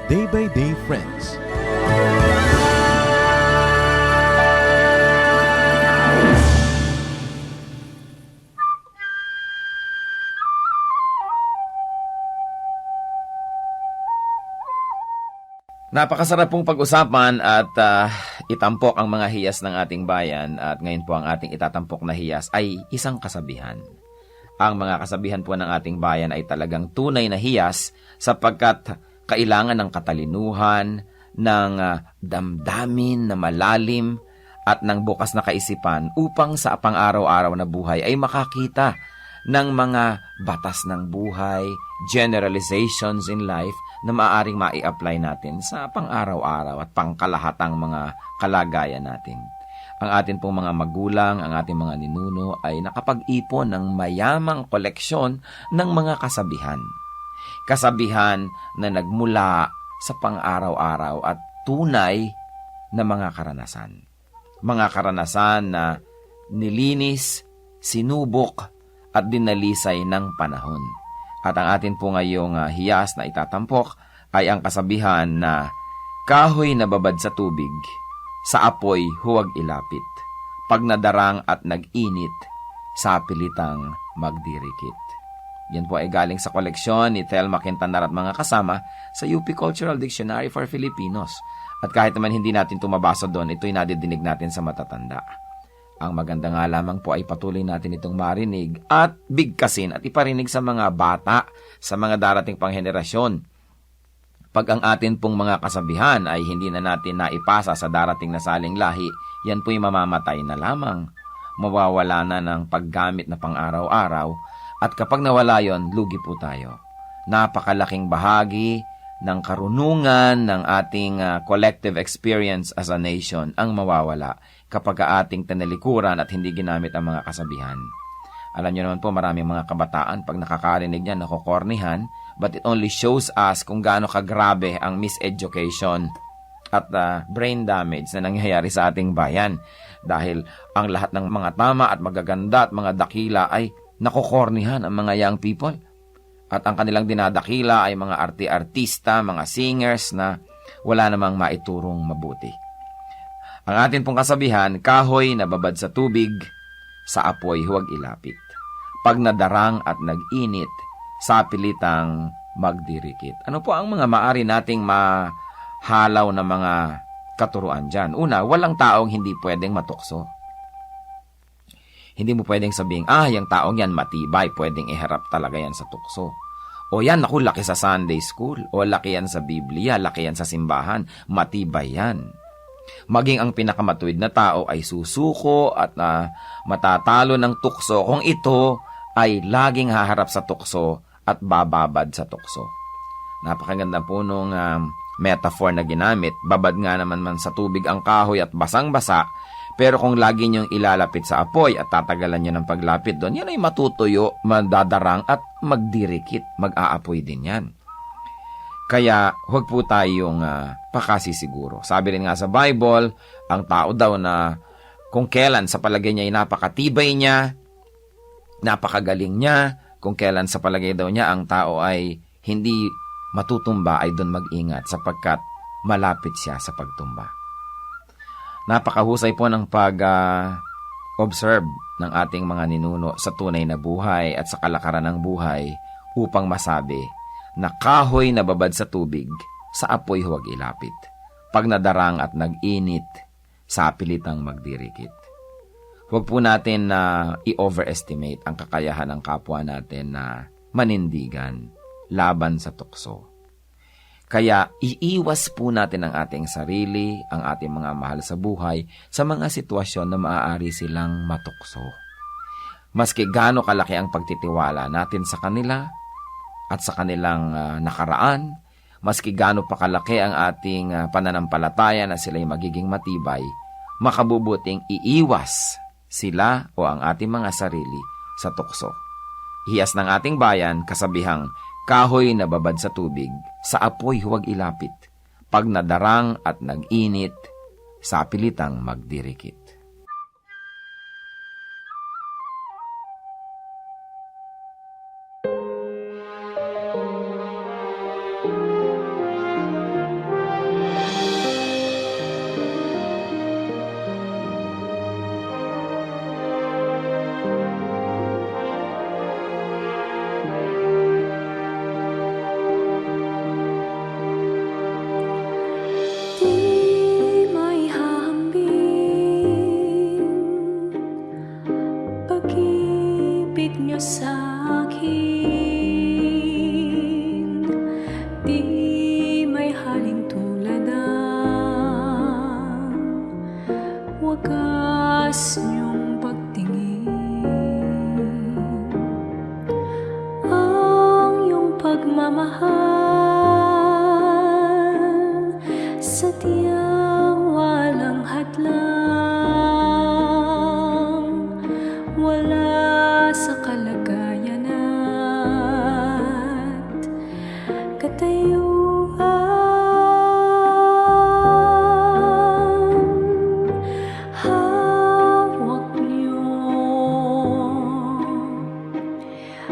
[SPEAKER 1] Day by Day Friends.
[SPEAKER 3] Napakasarap pong pag-usapan at itampok ang mga hiyas ng ating bayan, at ngayon po ang ating itatampok na hiyas ay isang kasabihan. Ang mga kasabihan po ng ating bayan ay talagang tunay na hiyas sapagkat kailangan ng katalinuhan, ng damdamin na malalim at ng bukas na kaisipan upang sa pang-araw-araw na buhay ay makakita ng mga batas ng buhay, generalizations in life na maaaring mai-apply natin sa pang-araw-araw at pangkalahatang mga kalagayan natin. Ang atin pong mga magulang, ang ating mga ninuno ay nakapag-ipon ng mayamang koleksyon ng mga kasabihan. Kasabihan na nagmula sa pang-araw-araw at tunay na mga karanasan. Mga karanasan na nilinis, sinubok, at dinalisay ng panahon. At ang atin po ngayong hiyas na itatampok ay ang kasabihan na kahoy na babad sa tubig, sa apoy huwag ilapit. Pag nadarang at nag-init, sa pilitang magdirikit. Yan po ay galing sa koleksyon ni Thelma Quintanar at mga kasama sa UP Cultural Dictionary for Filipinos. At kahit naman hindi natin tumabasa doon, ito'y nadidinig natin sa matatanda. Ang maganda nga lamang po ay patuloy natin itong marinig at bigkasin at iparinig sa mga bata, sa mga darating pang henerasyon. Pag ang atin pong mga kasabihan ay hindi na natin naipasa sa darating na saling lahi, yan po'y mamamatay na lamang. Mawawala na ng paggamit na pang-araw-araw, at kapag nawala yon, lugi po tayo. Napakalaking bahagi ng karunungan ng ating collective experience as a nation ang mawawala kapag ating tanalikuran at hindi ginamit ang mga kasabihan. Alam niyo naman po, maraming mga kabataan pag nakakarinig niyan, nakokornihan, but it only shows us kung gaano kagrabe ang miseducation at brain damage na nangyayari sa ating bayan. Dahil ang lahat ng mga tama at magaganda at mga dakila ay nakokornihan ang mga young people. At ang kanilang dinadakila ay mga artista, mga singers na wala namang maiturong mabuti. Ang atin pong kasabihan, kahoy na babad sa tubig, sa apoy huwag ilapit. Pag nadarang at nag-init, sa pilitang magdirikit. Ano po ang mga maari nating mahalaw na mga katuruan dyan? Una, walang taong hindi pwedeng matukso. Hindi mo pwedeng sabing, yung taong yan matibay, pwedeng iharap talaga yan sa tukso. O yan, naku, laki sa Sunday school. O laki yan sa Biblia, laki yan sa simbahan. Matibay yan. Maging ang pinakamatuwid na tao ay susuko at matatalo ng tukso kung ito ay laging haharap sa tukso at bababad sa tukso. Napakaganda po nung metaphor na ginamit. Babad nga naman sa tubig ang kahoy at basang-basa, pero kung lagi niyong ilalapit sa apoy at tatagalan niyo ng paglapit doon, yan ay matutuyo, madadarang at magdirikit, mag-aapoy din yan. Kaya huwag po tayong pakasisiguro. Sabi rin nga sa Bible, ang tao daw na kung kailan sa palagay niya ay napakatibay niya, napakagaling niya, kung kailan sa palagay daw niya ang tao ay hindi matutumba, ay doon mag-ingat sapagkat malapit siya sa pagtumba. Napakahusay po ng pag-observe ng ating mga ninuno sa tunay na buhay at sa kalakaran ng buhay upang masabi na kahoy na babad sa tubig, sa apoy huwag ilapit. Pag nadarang at nag-init, sa pilitang magdirikit. Huwag po natin na i-overestimate ang kakayahan ng kapwa natin na manindigan laban sa tukso. Kaya iiwas po natin ang ating sarili, ang ating mga mahal sa buhay, sa mga sitwasyon na maaari silang matukso. Maski gaano kalaki ang pagtitiwala natin sa kanila at sa kanilang nakaraan, maski gaano pa kalaki ang ating pananampalataya na sila'y magiging matibay, makabubuting iiwas sila o ang ating mga sarili sa tukso. Hiyas ng ating bayan, kasabihang, kahoy na babad sa tubig, sa apoy huwag ilapit. Pag nadarang at nag-init, sa pilitang magdirikit.
[SPEAKER 4] sa akin, di may haling tulad ang wagas niyong pagtingin. Ang iyong pagmamahal sadyang walang hadlang, wala sa kalagayan at katayuan. Hawak niyo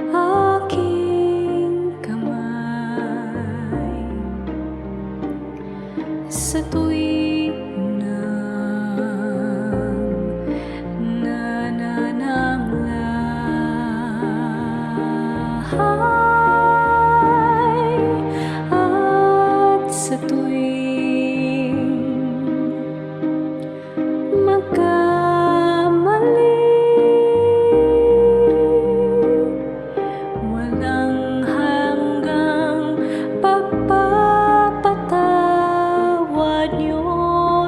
[SPEAKER 4] aking kamay sa tuwing nanananglahay at sa tuwing magkamali. Walang hanggang pagpapatawad niyo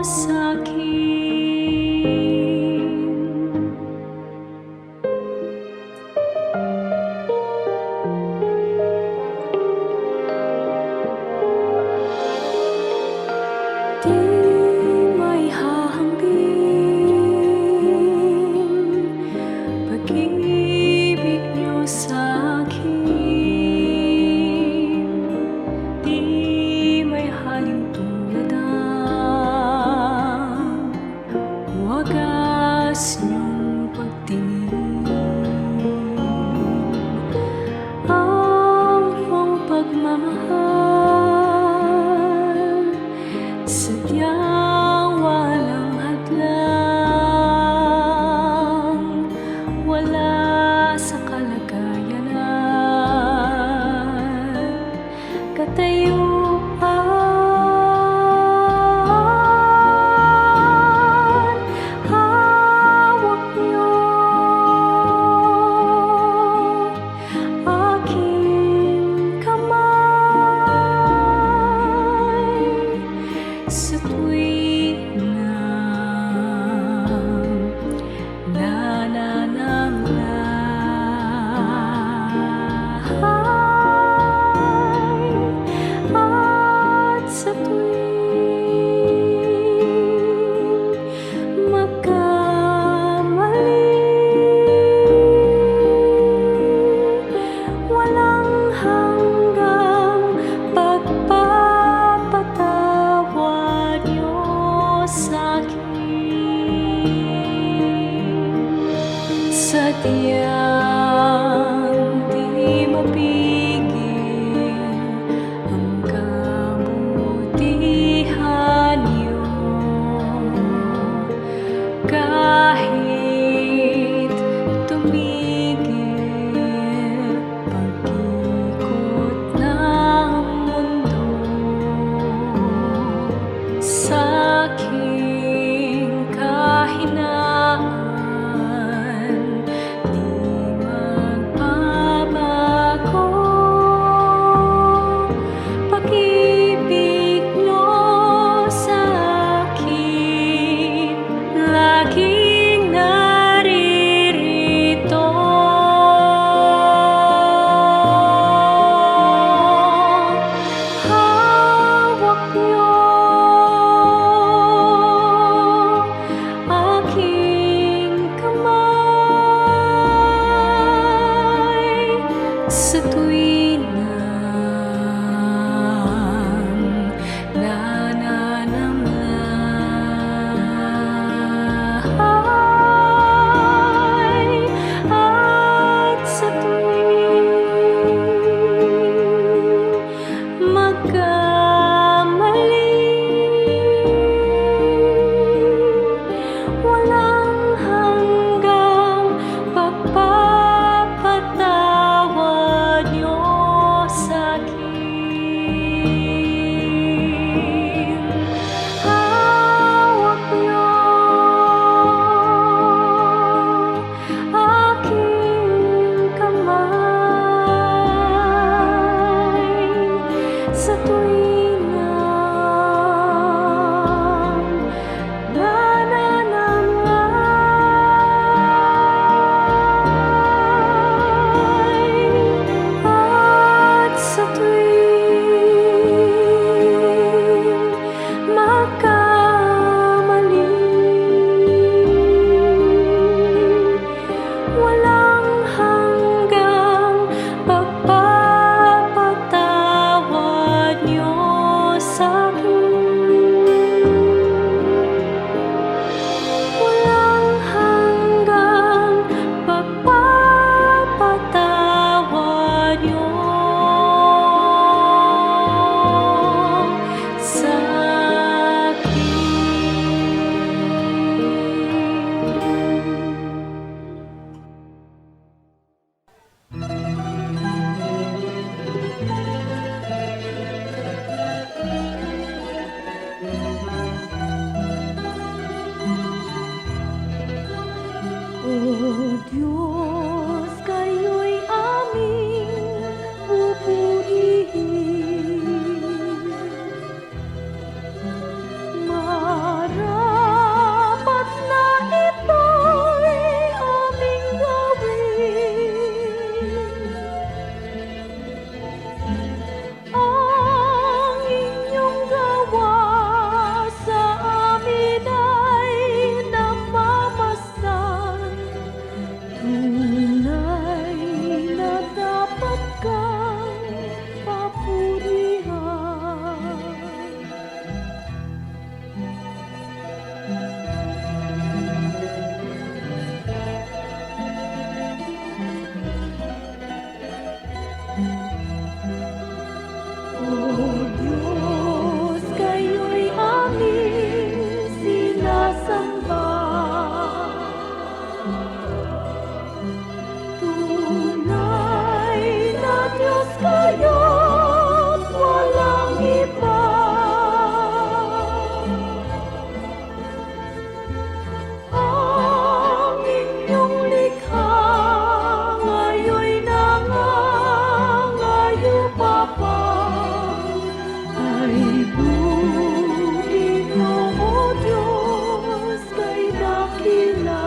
[SPEAKER 4] sa'kin. O Diyos, kayo'y aming pupurihin. Marapat na ito'y aming gawin. Ang inyong gawa sa amin ay namamasdan. Tunay na dapat kang papurihan. O Diyos, kayo'y aming sinasamba. Tunay na Diyos kayo't walang iba. Ang inyong likha ngayon'y nangangayo pa pa. Ay buti mo, O Diyos, kay dakila.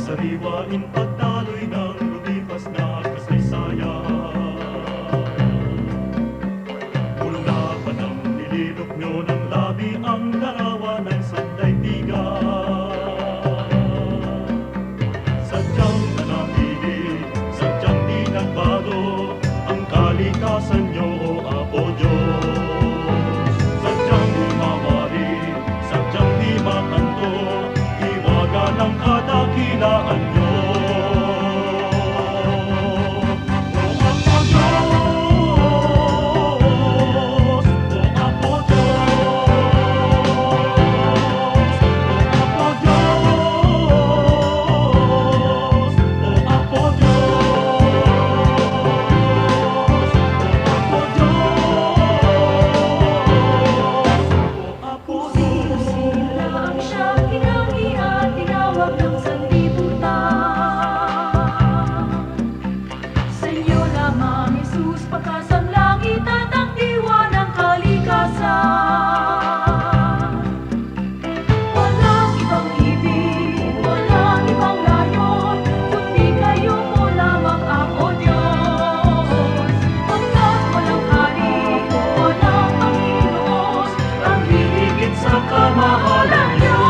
[SPEAKER 5] Sariwain pagdaloy ng lumipas na kasaysayan.
[SPEAKER 4] lamang Jesus, pagkas ang langit at ang diwa ng kalikasan. Walang ibang ibig, walang ibang layon, kundi kayo mo lamang ako, Diyos. Pagkat walang hari, walang Panginoon, ang hihigit sa kamahalan niyo.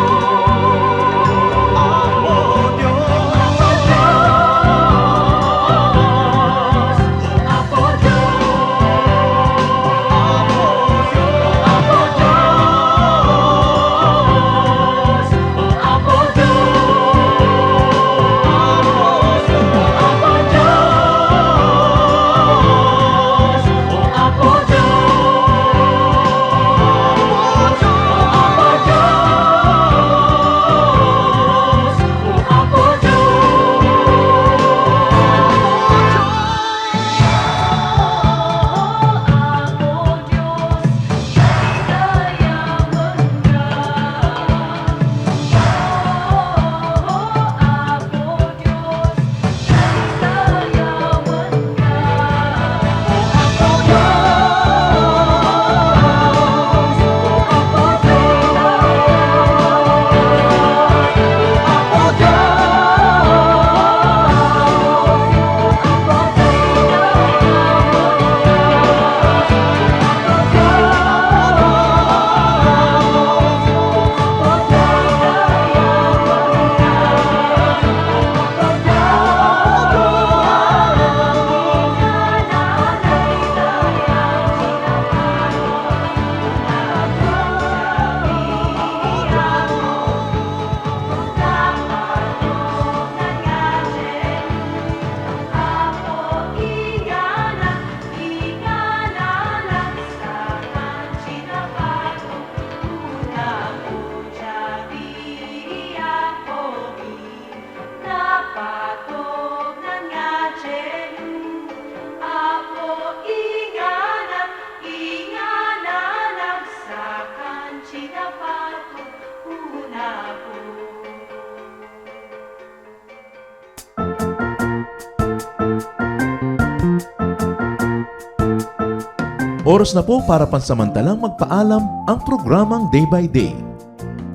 [SPEAKER 1] Oras na po para pansamantalang magpaalam ang programang Day by Day.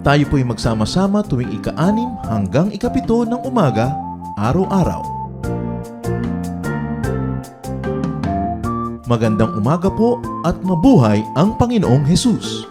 [SPEAKER 1] Tayo po'y magsama-sama tuwing ika-6 hanggang ika-7 ng umaga, araw-araw. Magandang umaga po at mabuhay ang Panginoong Hesus!